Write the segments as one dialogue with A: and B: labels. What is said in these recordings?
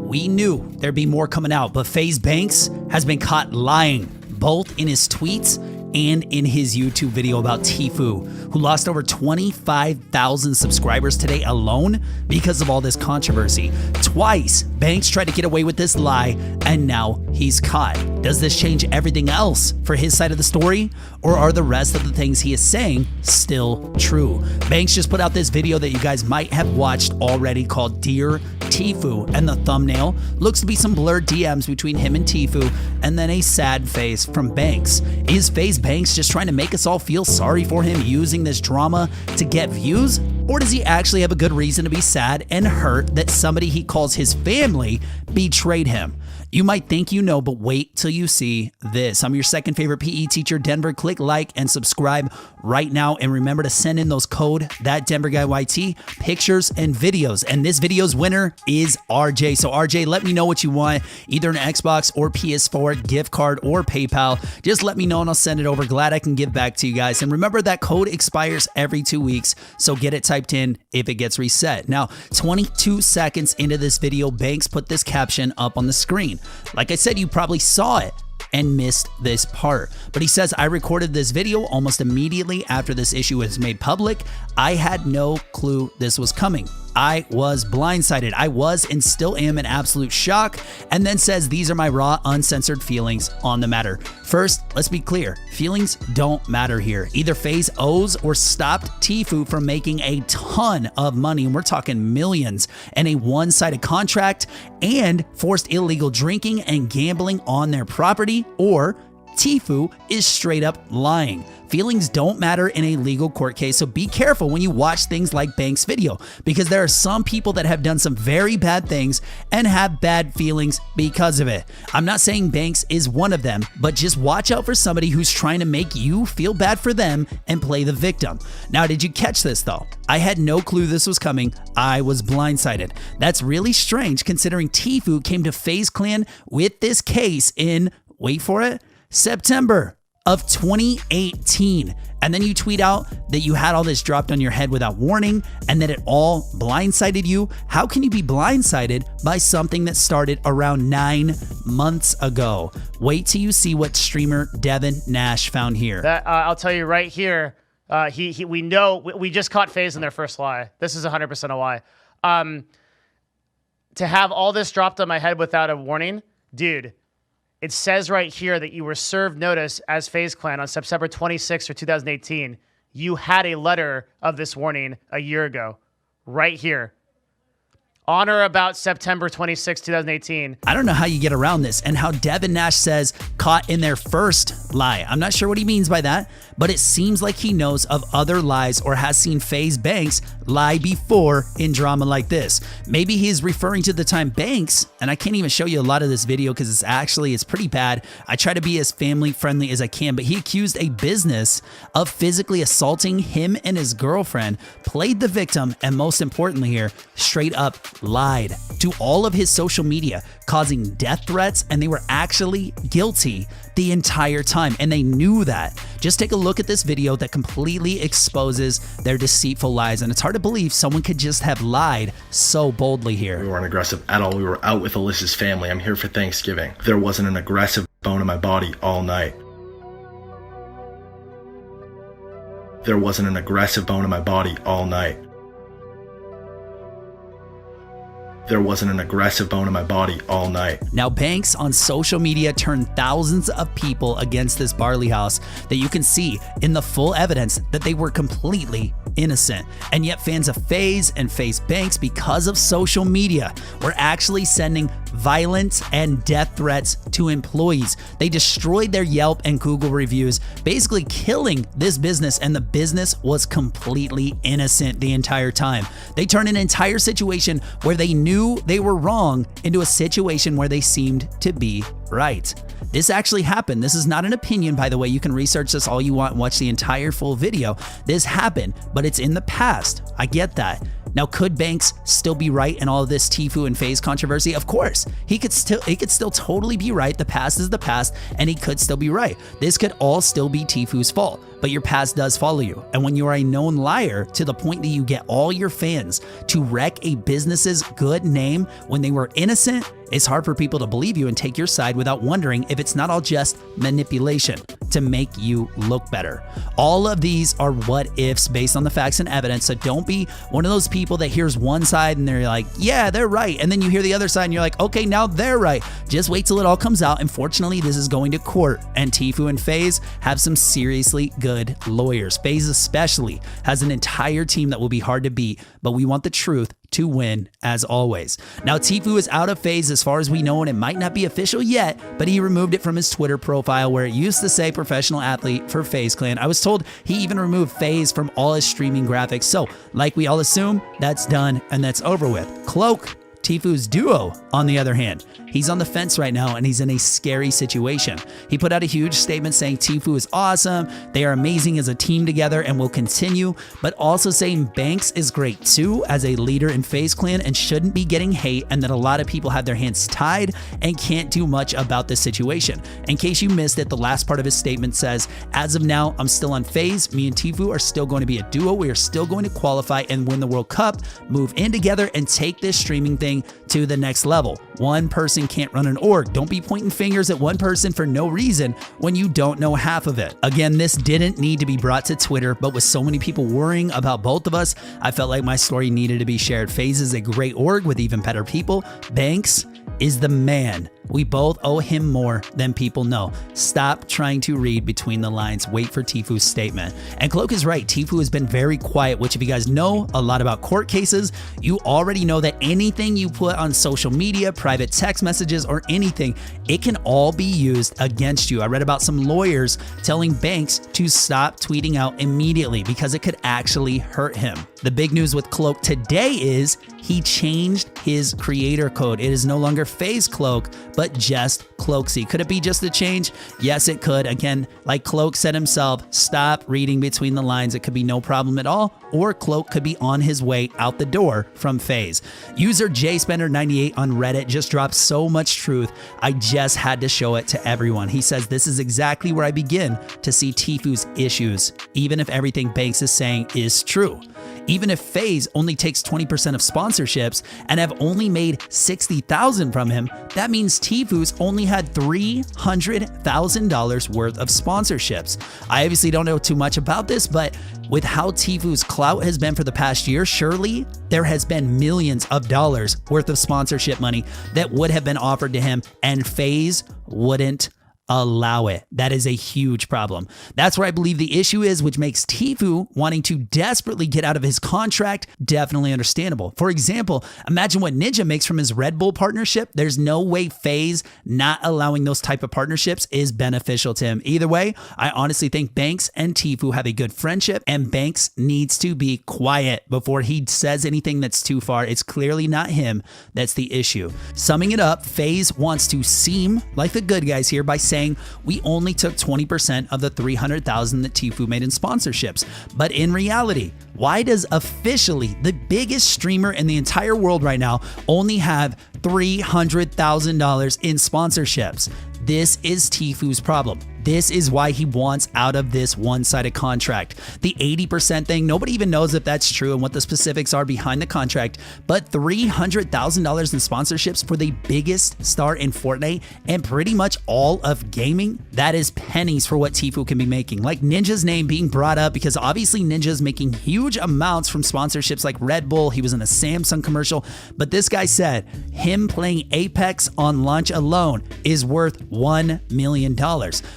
A: We knew there'd be more coming out, but FaZe Banks has been caught lying, both in his tweets and in his YouTube video about Tfue, who lost over 25,000 subscribers today alone because of all this controversy. Twice, Banks tried to get away with this lie, and now he's caught. Does this change everything else for his side of the story? Or are the rest of the things he is saying still true? Banks just put out this video that you guys might have watched already called Dear Tfue, and the thumbnail looks to be some blurred DMs between him and Tfue, and then a sad face from Banks. Is FaZe Banks just trying to make us all feel sorry for him using this drama to get views? Or does he actually have a good reason to be sad and hurt that somebody he calls his family betrayed him? You might think you know, but wait till you see this. I'm your second favorite PE teacher, Denver. Click like and subscribe right now. And remember to send in those code, that Denver Guy YT, pictures and videos. And this video's winner is RJ. So RJ, let me know what you want, either an Xbox or PS4 gift card or PayPal. Just let me know and I'll send it over. Glad I can give back to you guys. And remember that code expires every 2 weeks. So get it typed in if it gets reset. Now, 22 seconds into this video, Banks put this caption up on the screen. Like I said, you probably saw it and missed this part. But he says, I recorded this video almost immediately after this issue was made public. I had no clue this was coming. I was blindsided. I was and still am in absolute shock. And then says, these are my raw, uncensored feelings on the matter. First, let's be clear. Feelings don't matter here. Either FaZe owes or stopped Tfue from making a ton of money, and we're talking millions, and a one-sided contract, and forced illegal drinking and gambling on their property, or Tfue is straight up lying. Feelings don't matter in a legal court case, so be careful when you watch things like Banks' video, because there are some people that have done some very bad things and have bad feelings because of it. I'm not saying Banks is one of them, but just watch out for somebody who's trying to make you feel bad for them and play the victim. Now, did you catch this though? I had no clue this was coming. I was blindsided. That's really strange considering Tfue came to FaZe Clan with this case in, wait for it, September of 2018. And then you tweet out that you had all this dropped on your head without warning and that it all blindsided you. How can you be blindsided by something that started around 9 months ago? Wait till you see what streamer Devin Nash found here.
B: I'll tell you right here. We know we just caught FaZe in their first lie. This is 100% a lie. To have all this dropped on my head without a warning, dude. It says right here that you were served notice as FaZe Clan on September 26th of 2018. You had a letter of this warning a year ago. Right here. On or about September 26, 2018.
A: I don't know how you get around this and how Devin Nash says caught in their first lie. I'm not sure what he means by that, but it seems like he knows of other lies or has seen FaZe Banks lie before in drama like this. Maybe he is referring to the time Banks, and I can't even show you a lot of this video because it's pretty bad. I try to be as family friendly as I can, but he accused a business of physically assaulting him and his girlfriend, played the victim, and most importantly here, straight up lied to all of his social media, causing death threats, and they were actually guilty the entire time, and they knew that. Just take a look at this video that completely exposes their deceitful lies, and it's hard to believe someone could just have lied so boldly here.
C: We weren't aggressive at all. We were out with Alyssa's family. I'm here for Thanksgiving. There wasn't an aggressive bone in my body all night. There wasn't an aggressive bone in my body all night. There wasn't an aggressive bone in my body all night.
A: Now, Banks on social media turned thousands of people against this Barley House that you can see in the full evidence that they were completely innocent. And yet fans of FaZe and FaZe Banks, because of social media, were actually sending violence and death threats to employees. They destroyed their Yelp and Google reviews, basically killing this business, and the business was completely innocent the entire time. They turned an entire situation where they knew they were wrong into a situation where they seemed to be right. This actually happened. This is not an opinion, by the way. You can research this all you want and watch the entire full video. This happened, but it's in the past. I get that. Now, could Banks still be right in all of this Tfue and FaZe controversy? Of course, he could still totally be right. The past is the past, and he could still be right. This could all still be Tfue's fault, but your past does follow you. And when you are a known liar to the point that you get all your fans to wreck a business's good name when they were innocent, it's hard for people to believe you and take your side without wondering if it's not all just manipulation to make you look better. All of these are what ifs based on the facts and evidence, so don't be one of those people that hears one side and they're like, yeah, they're right, and then you hear the other side and you're like, okay, now they're right. Just wait till it all comes out. Unfortunately, this is going to court, and Tfue and FaZe have some seriously good lawyers. FaZe especially has an entire team that will be hard to beat, but we want the truth to win as always. Now, Tfue is out of FaZe as far as we know, and it might not be official yet, but he removed it from his Twitter profile where it used to say professional athlete for FaZe Clan. I was told he even removed FaZe from all his streaming graphics. So like we all assume, that's done and that's over with. Cloak, Tfue's duo, on the other hand, he's on the fence right now and he's in a scary situation. He put out a huge statement saying Tfue is awesome, they are amazing as a team together and will continue, but also saying Banks is great too as a leader in FaZe Clan and shouldn't be getting hate, and that a lot of people have their hands tied and can't do much about this situation. In case you missed it, the last part of his statement says, as of now, I'm still on FaZe, me and Tfue are still going to be a duo, we are still going to qualify and win the World Cup, move in together and take this streaming thing to the next level. One person can't run an org. Don't be pointing fingers at one person for no reason when you don't know half of it. Again, this didn't need to be brought to Twitter, but with so many people worrying about both of us, I felt like my story needed to be shared. FaZe is a great org with even better people. Banks is the man. We both owe him more than people know. Stop trying to read between the lines. Wait for Tfue's statement. And Cloak is right. Tfue has been very quiet, which if you guys know a lot about court cases, you already know that anything you put on social media, private text messages, or anything, it can all be used against you. I read about some lawyers telling Banks to stop tweeting out immediately because it could actually hurt him. The big news with Cloak today is he changed his creator code. It is no longer FaZe Cloak, but just Cloaksy. Could it be just a change? Yes, it could. Again, like Cloak said himself, stop reading between the lines. It could be no problem at all, or Cloak could be on his way out the door from FaZe. User JSpender98 on Reddit just dropped so much truth, I just had to show it to everyone. He says, this is exactly where I begin to see Tfue's issues, even if everything Banks is saying is true. Even if FaZe only takes 20% of sponsorships and have only made $60,000 from him, that means Tfue's only had $300,000 worth of sponsorships. I obviously don't know too much about this, but with how Tfue's clout has been for the past year, surely there has been millions of dollars worth of sponsorship money that would have been offered to him, and FaZe wouldn't allow it. That is a huge problem. That's where I believe the issue is, which makes Tfue wanting to desperately get out of his contract definitely understandable. For example, imagine what Ninja makes from his Red Bull partnership. There's no way FaZe not allowing those type of partnerships is beneficial to him. Either way, I honestly think Banks and Tfue have a good friendship, and Banks needs to be quiet before he says anything that's too far. It's clearly not him that's the issue. Summing it up, FaZe wants to seem like the good guys here by saying we only took 20% of the $300,000 that Tfue made in sponsorships. But in reality, why does officially the biggest streamer in the entire world right now only have $300,000 in sponsorships? This is Tfue's problem. This is why he wants out of this one-sided contract. The 80% thing, nobody even knows if that's true and what the specifics are behind the contract, but $300,000 in sponsorships for the biggest star in Fortnite and pretty much all of gaming, that is pennies for what Tfue can be making. Like Ninja's name being brought up because obviously Ninja's making huge amounts from sponsorships like Red Bull. He was in a Samsung commercial, but this guy said him playing Apex on launch alone is worth $1 million.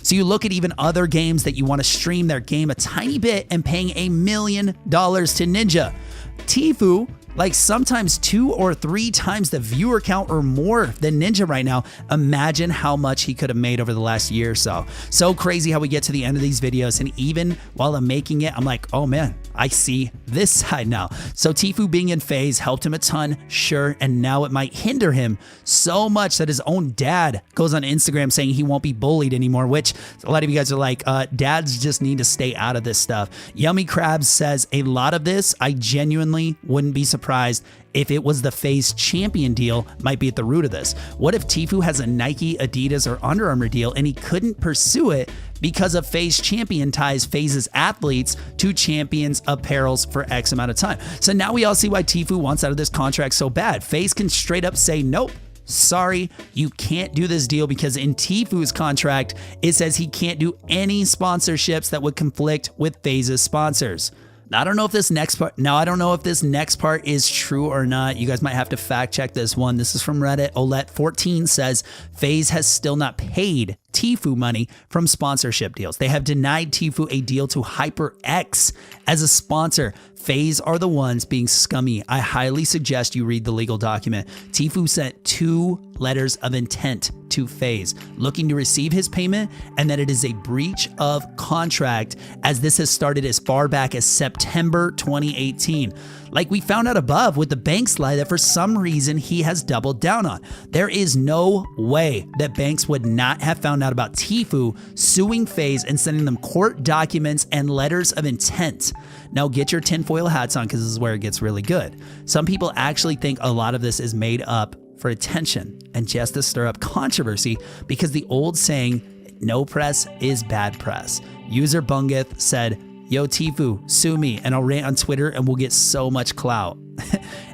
A: So you look at even other games that you want to stream their game a tiny bit and paying $1 million to Ninja. Tfue like sometimes 2 or 3 times the viewer count or more than Ninja right now. Imagine how much he could have made over the last year or so. So crazy how we get to the end of these videos, and even while I'm making it, I'm like, oh man, I see this side now. So Tfue being in FaZe helped him a ton, sure, and now it might hinder him so much that his own dad goes on Instagram saying he won't be bullied anymore, which a lot of you guys are like, dads just need to stay out of this stuff. Yummy Crabs says, a lot of this, I genuinely wouldn't be surprised if it was the FaZe champion deal might be at the root of this. What if Tfue has a Nike, Adidas, or Under Armour deal and he couldn't pursue it because of FaZe champion ties FaZe's athletes to champions apparels for X amount of time? So now we all see why Tfue wants out of this contract so bad. FaZe can straight up say, nope, sorry, you can't do this deal, because in Tfue's contract, it says he can't do any sponsorships that would conflict with FaZe's sponsors. Now, I don't know if this next part is true or not. You guys might have to fact check this one. This is from Reddit. Olet14 says FaZe has still not paid Tfue money from sponsorship deals. They have denied Tfue a deal to HyperX as a sponsor. FaZe are the ones being scummy. I highly suggest you read the legal document. Tfue sent 2 letters of intent to FaZe looking to receive his payment, and that it is a breach of contract, as this has started as far back as September 2018. Like we found out above with the Banks lie that for some reason he has doubled down on. There is no way that Banks would not have found out about Tfue suing FaZe and sending them court documents and letters of intent. Now get your tinfoil hats on, because this is where it gets really good. Some people actually think a lot of this is made up for attention and just to stir up controversy, because the old saying, no press is bad press. User Bungith said, yo, Tfue, sue me and I'll rant on Twitter and we'll get so much clout.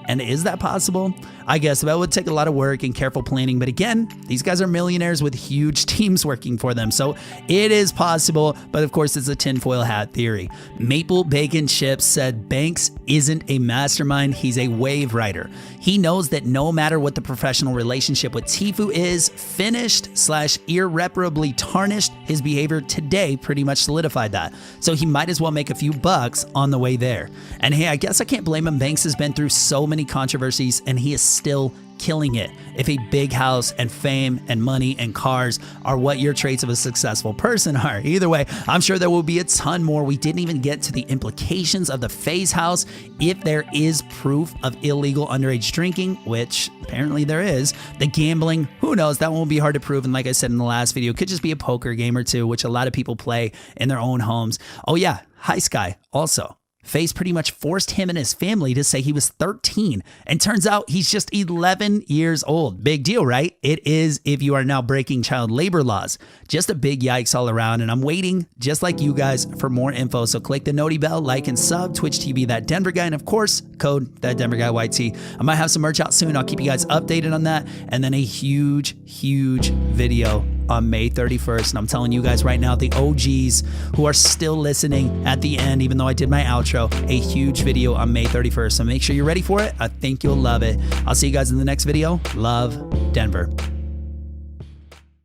A: And is that possible? I guess that would take a lot of work and careful planning, but again, these guys are millionaires with huge teams working for them, so it is possible, but of course it's a tinfoil hat theory. Maple Bacon Chips said Banks isn't a mastermind, he's a wave rider. He knows that no matter what the professional relationship with Tfue is, finished/irreparably tarnished, his behavior today pretty much solidified that. So he might as well make a few bucks on the way there. And hey, I guess I can't blame him. Banks has been through so many controversies and he is still killing it. If a big house and fame and money and cars are what your traits of a successful person are. Either way, I'm sure there will be a ton more. We didn't even get to the implications of the FaZe house. If there is proof of illegal underage drinking, which apparently there is, the gambling, who knows, that won't be hard to prove. And like I said in the last video, it could just be a poker game or two, which a lot of people play in their own homes. Oh yeah, Hi Sky also. FaZe pretty much forced him and his family to say he was 13, and turns out he's just 11 years old. Big deal, right? It is if you are now breaking child labor laws. Just a big yikes all around, and I'm waiting, just like you guys, for more info. So click the noti bell, like and sub, Twitch TV That Denver Guy, and of course, code That Denver Guy YT. I might have some merch out soon. I'll keep you guys updated on that, and then a huge video on May 31st. And I'm telling you guys right now, the OGs who are still listening at the end, even though I did my outro, a huge video on May 31st. So make sure you're ready for it. I think you'll love it. I'll see you guys in the next video. Love, Denver.